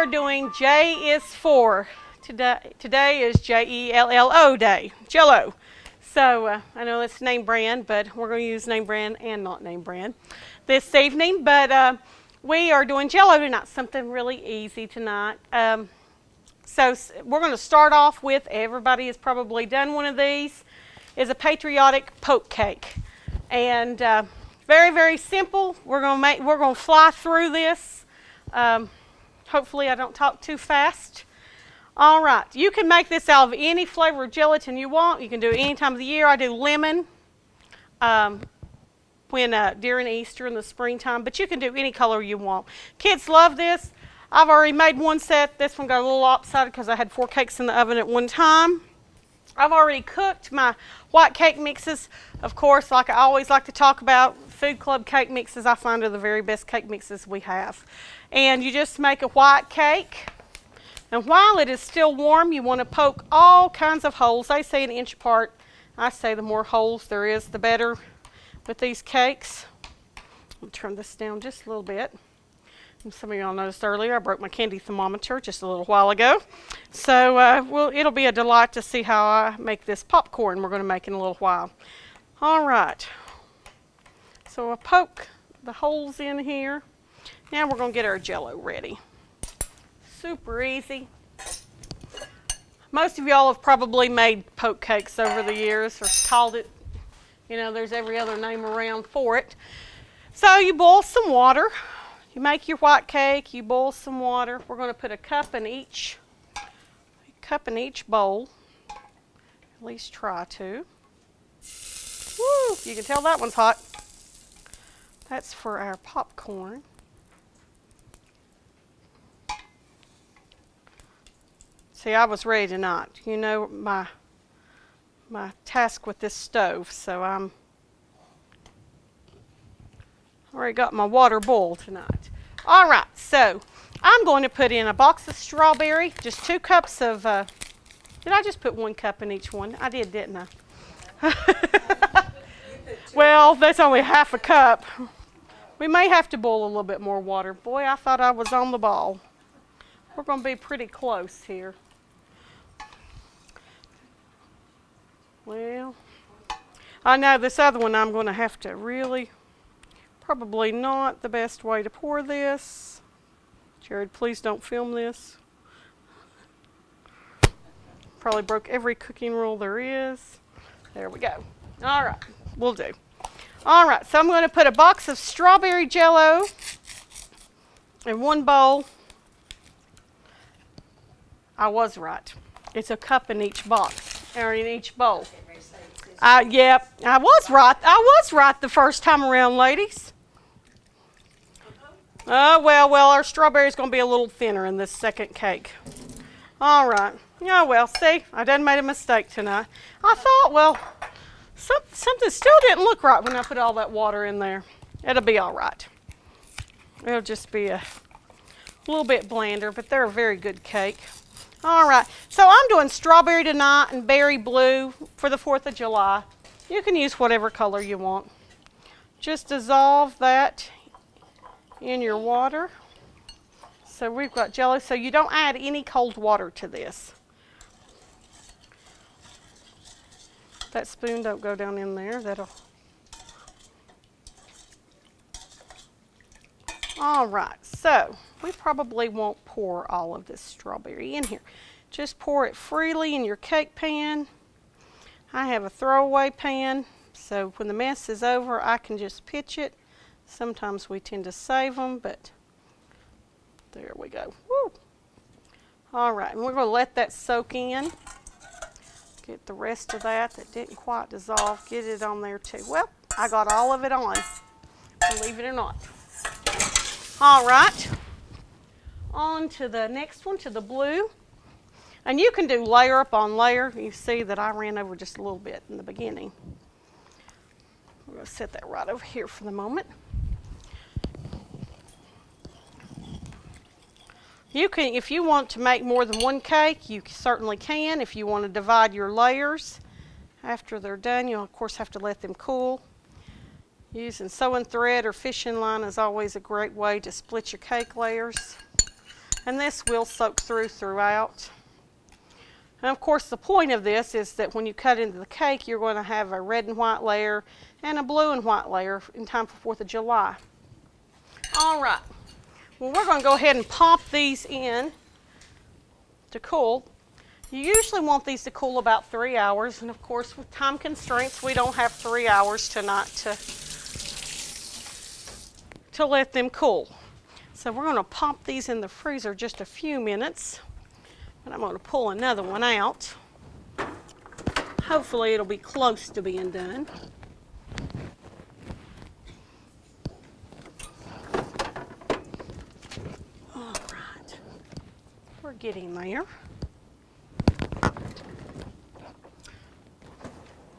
are doing J is for. Today is JELLO Day, JELL-O. So I know it's name brand, but we're going to use name brand and not name brand this evening. But we are doing JELL-O tonight, something really easy tonight. So we're going to start off with, everybody has probably done one of these, is a Patriotic poke cake. And very, very simple. We're going to fly through this. Hopefully I don't talk too fast. All right, you can make this out of any flavor of gelatin you want. You can do it any time of the year. I do lemon during Easter in the springtime, but you can do any color you want. Kids love this. I've already made one set. This one got a little lopsided because I had 4 cakes in the oven at one time. I've already cooked my white cake mixes. Of course, like I always like to talk about, Food Club cake mixes I find are the very best cake mixes we have. And you just make a white cake. And while it is still warm, you want to poke all kinds of holes. They say 1 inch apart. I say the more holes there is, the better with these cakes. I'll turn this down just a little bit. And some of y'all noticed earlier I broke my candy thermometer just a little while ago. So it'll be a delight to see how I make this popcorn we're going to make in a little while. All right. So I'll poke the holes in here. Now we're going to get our Jell-O ready. Super easy. Most of y'all have probably made poke cakes over the years or called it, you know, there's every other name around for it. So you boil some water. You make your white cake, you boil some water. We're going to put a cup in each bowl. At least try to. Woo! You can tell that one's hot. That's for our popcorn. See, I was ready tonight. You know my task with this stove, so I'm already got my water boiled tonight. All right, so I'm going to put in a box of strawberry, just 2 cups of, did I just put 1 cup in each one? I did, didn't I? Well, that's only half a cup. We may have to boil a little bit more water. Boy, I thought I was on the ball. We're going to be pretty close here. Well, I know this other one I'm going to have to really, probably not the best way to pour this. Jared, please don't film this. Probably broke every cooking rule there is. There we go. All right, we'll do. All right, so I'm going to put a box of strawberry Jell-O in 1 bowl. I was right. It's a cup in each box, or in each bowl. Yep, I was right. I was right the first time around, ladies. Oh, well, our strawberry's going to be a little thinner in this second cake. All right. Oh, well, see, I done made a mistake tonight. I thought, well, something still didn't look right when I put all that water in there. It'll be all right. It'll just be a little bit blander, but they're a very good cake. All right, so I'm doing strawberry tonight and berry blue for the 4th of July. You can use whatever color you want. Just dissolve that in your water. So we've got Jell-O, so you don't add any cold water to this. That spoon don't go down in there. That'll. All right, so we probably won't pour all of this strawberry in here. Just pour it freely in your cake pan. I have a throwaway pan, so when the mess is over, I can just pitch it. Sometimes we tend to save them, but there we go. Woo! All right, and we're going to let that soak in. Get the rest of that didn't quite dissolve. Get it on there too. Well, I got all of it on, believe it or not. All right, on to the next one, to the blue. And you can do layer upon layer. You see that I ran over just a little bit in the beginning. I'm going to set that right over here for the moment. You can, if you want to make more than 1 cake, you certainly can. If you want to divide your layers after they're done, you'll of course have to let them cool. Using sewing thread or fishing line is always a great way to split your cake layers. And this will soak throughout. And of course the point of this is that when you cut into the cake, you're going to have a red and white layer and a blue and white layer in time for 4th of July. All right, well, we're going to go ahead and pop these in to cool. You usually want these to cool about 3 hours, and of course with time constraints we don't have 3 hours tonight to let them cool. So we're going to pop these in the freezer just a few minutes. And I'm going to pull another one out. Hopefully it'll be close to being done. All right, we're getting there. I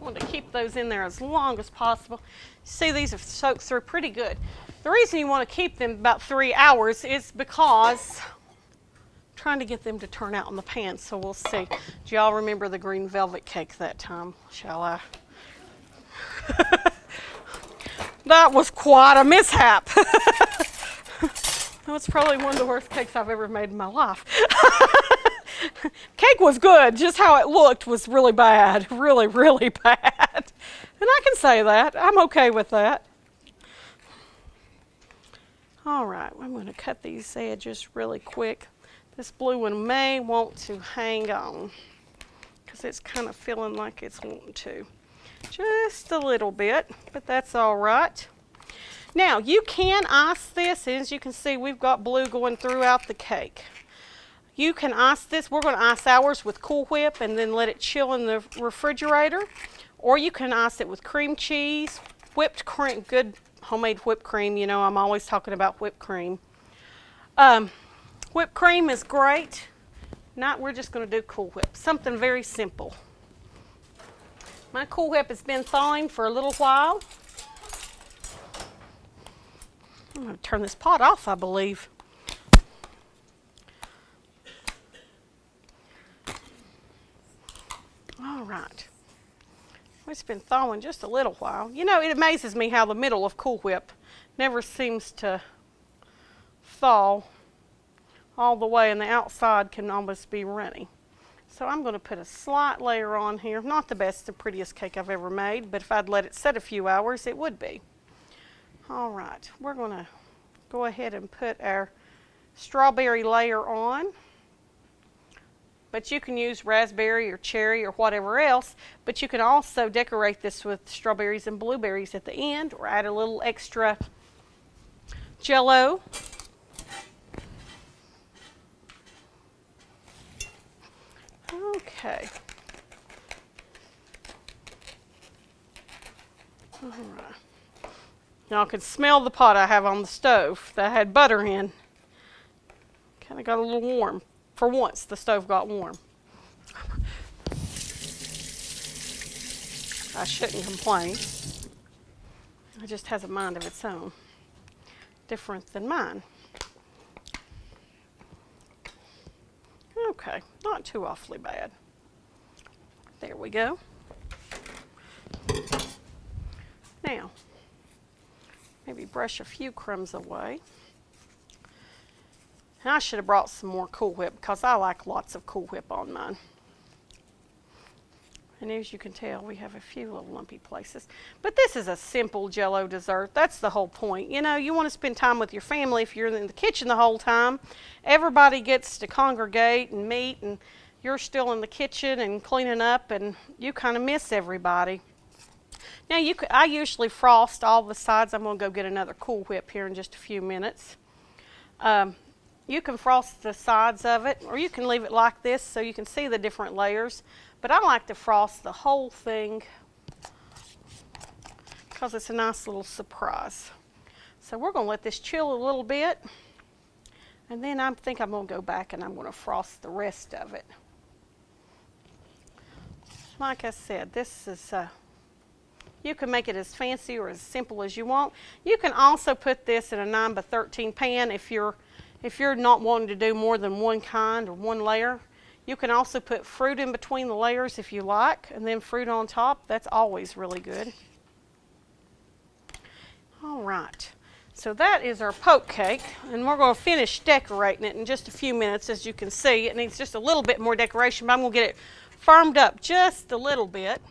want to keep those in there as long as possible. See, these have soaked through pretty good. The reason you want to keep them about 3 hours is because trying to get them to turn out in the pan, so we'll see. Do y'all remember the green velvet cake that time? Shall I? That was quite a mishap. That was probably one of the worst cakes I've ever made in my life. Cake was good, just how it looked was really bad. Really, really bad. And I can say that. I'm okay with that. All right, I'm going to cut these edges really quick. This blue one may want to hang on because it's kind of feeling like it's wanting to. Just a little bit, but that's all right. Now, you can ice this, and as you can see, we've got blue going throughout the cake. You can ice this. We're going to ice ours with Cool Whip and then let it chill in the refrigerator. Or you can ice it with cream cheese, whipped cream, good homemade whipped cream. You know, I'm always talking about whipped cream. Whipped cream is great. We're just going to do Cool Whip. Something very simple. My Cool Whip has been thawing for a little while. I'm going to turn this pot off, I believe. All right. It's been thawing just a little while. You know, it amazes me how the middle of Cool Whip never seems to thaw all the way, and the outside can almost be runny. So I'm going to put a slight layer on here. Not the best, the prettiest cake I've ever made, but if I'd let it set a few hours, it would be. All right, we're going to go ahead and put our strawberry layer on. But you can use raspberry or cherry or whatever else, but you can also decorate this with strawberries and blueberries at the end, or add a little extra Jell-O. Okay. All right. Now I can smell the pot I have on the stove that I had butter in. Kind of got a little warm. For once, the stove got warm. I shouldn't complain. It just has a mind of its own. Different than mine. Okay, not too awfully bad. There we go. Now, maybe brush a few crumbs away. And I should have brought some more Cool Whip because I like lots of Cool Whip on mine. And as you can tell, we have a few little lumpy places. But this is a simple Jell-O dessert. That's the whole point. You know, you want to spend time with your family. If you're in the kitchen the whole time, everybody gets to congregate and meet, and you're still in the kitchen and cleaning up, and you kind of miss everybody. Now, I usually frost all the sides. I'm going to go get another Cool Whip here in just a few minutes. You can frost the sides of it, or you can leave it like this so you can see the different layers. But I like to frost the whole thing because it's a nice little surprise. So we're going to let this chill a little bit, and then I think I'm going to go back and I'm going to frost the rest of it. Like I said, this is, you can make it as fancy or as simple as you want. You can also put this in a 9x13 pan if you're not wanting to do more than one kind or one layer. You can also put fruit in between the layers if you like, and then fruit on top. That's always really good. All right. So that is our poke cake, and we're going to finish decorating it in just a few minutes. As you can see, it needs just a little bit more decoration, but I'm going to get it firmed up just a little bit.